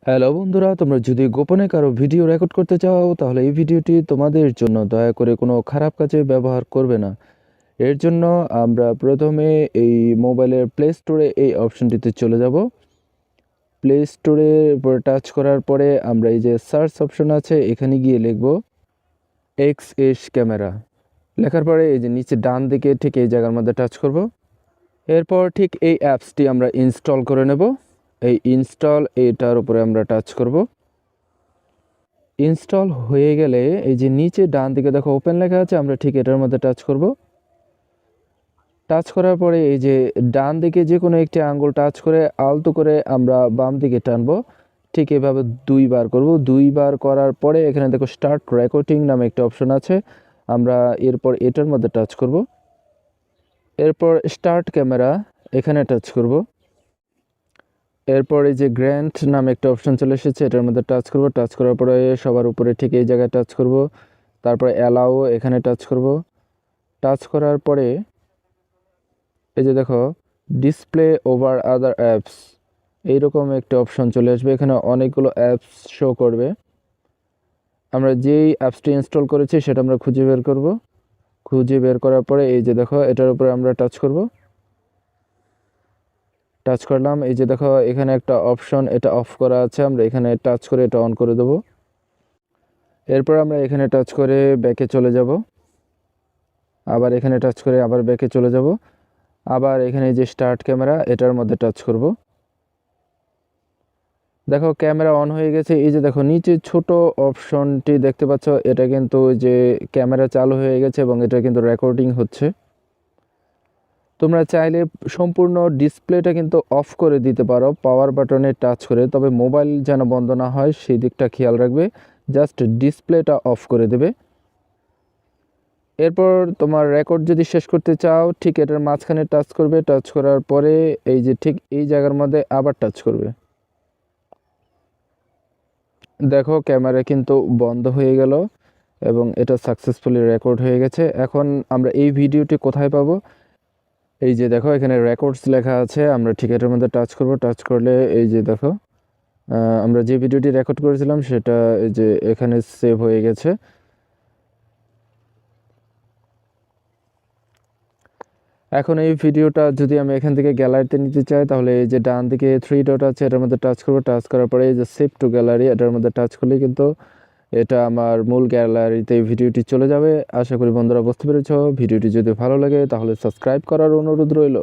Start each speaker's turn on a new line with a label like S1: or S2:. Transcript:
S1: Hello বন্ধুরা, তোমরা যদি গোপনে কারো ভিডিও রেকর্ড করতে চাও তাহলে এই ভিডিওটি তোমাদের জন্য। দয়া করে কোনো খারাপ কাজে ব্যবহার করবে না। এর জন্য আমরা প্রথমে এই মোবাইলের প্লে স্টোরে এই অপশনটিতে চলে যাব। প্লে স্টোরের উপর টাচ করার পরে আমরা এই যে সার্চ অপশন আছে এখানে গিয়ে লিখব XS ক্যামেরা। লেখার পরে এই যে নিচে ডান দিকে ঠিক এই জায়গার মধ্যে টাচ করব। এরপর ঠিক এই অ্যাপসটি আমরা ইনস্টল করে নেব। এই ইনস্টল এটার উপরে আমরা টাচ করব। ইনস্টল হয়ে গেলে এই যে নিচে ডান দিকে দেখো ওপেন লেখা আছে, আমরা ঠিক এটার মধ্যে টাচ করব। টাচ করার পরে এই যে ডান দিকে যে কোনো একটি আঙ্গুল টাচ করে আলতো করে আমরা বাম দিকে টানবো। ঠিক এভাবে দুইবার করব। দুইবার করার পরে এখানে দেখো স্টার্ট রেকর্ডিং নামে একটা অপশন আছে, আমরা এরপর এটার মধ্যে টাচ করব। এরপর স্টার্ট ক্যামেরা এখানে টাচ করব। এরপর এই যে গ্র্যান্ড নামে একটা অপশন চলে এসেছে, এটার মধ্যে টাচ করব। টাচ করার পরে সবার উপরে ঠিক এই জায়গায় টাচ করব। তারপরে অ্যালাও এখানে টাচ করব। টাচ করার পরে এই যে দেখো ডিসপ্লে ওভার আদার অ্যাপস এইরকম একটা অপশন চলে আসবে। এখানে অনেকগুলো অ্যাপস শো করবে। আমরা যেই অ্যাপসটি ইনস্টল করেছি সেটা আমরা খুঁজে বের করব। খুঁজে বের করার পরে এই যে দেখো এটার উপরে আমরা টাচ করব। টাচ করলাম, এই যে দেখো এখানে একটা অপশন এটা অফ করা আছে, আমরা এখানে টাচ করে এটা অন করে দেব। এরপর আমরা এখানে টাচ করে ব্যাকে চলে যাব। আবার এখানে টাচ করে আবার ব্যাকে চলে যাব। আবার এখানে যে স্টার্ট ক্যামেরা এটার মধ্যে টাচ করব। দেখো ক্যামেরা অন হয়ে গেছে। এই যে দেখো নিচে ছোট অপশনটি দেখতে পাচ্ছ, এটা কিন্তু যে ক্যামেরা চালু হয়ে গেছে এবং এটা কিন্তু রেকর্ডিং হচ্ছে। তোমরা চাইলে সম্পূর্ণ ডিসপ্লেটা কিন্তু অফ করে দিতে পারো পাওয়ার বাটনে টাচ করে, তবে মোবাইল যেন বন্ধ না হয় সেই দিকটা খেয়াল রাখবে। জাস্ট ডিসপ্লেটা অফ করে দেবে। এরপর তোমার রেকর্ড যদি শেষ করতে চাও ঠিক এটার মাঝখানে টাচ করবে। টাচ করার পরে এই যে ঠিক এই জায়গার মধ্যে আবার টাচ করবে। দেখো ক্যামেরা কিন্তু বন্ধ হয়ে গেল এবং এটা সাকসেসফুলি রেকর্ড হয়ে গেছে। এখন আমরা এই ভিডিওটি কোথায় পাবো? এই যে দেখো এখানে রেকর্ডস লেখা আছে, আমরা ঠিক এটার মধ্যে টাচ করব। টাচ করলে এই যে দেখো আমরা যে ভিডিওটি রেকর্ড করেছিলাম সেটা এই যে এখানে সেভ হয়ে গেছে। এখন এই ভিডিওটা যদি আমি এখান থেকে গ্যালারিতে নিতে চাই তাহলে এই যে ডান দিকে 3 ডট আছে এটার মধ্যে টাচ করব। টাচ করার পরে এই যে সেভ টু গ্যালারি এটার মধ্যে টাচ করলে কিন্তু এটা আমার মূল গ্যালারিতে ভিডিওটি চলে যাবে। আশা করি বন্ধুরা বুঝতে পেরেছো। ভিডিওটি যদি ভালো লাগে তাহলে সাবস্ক্রাইব করার অনুরোধ রইল।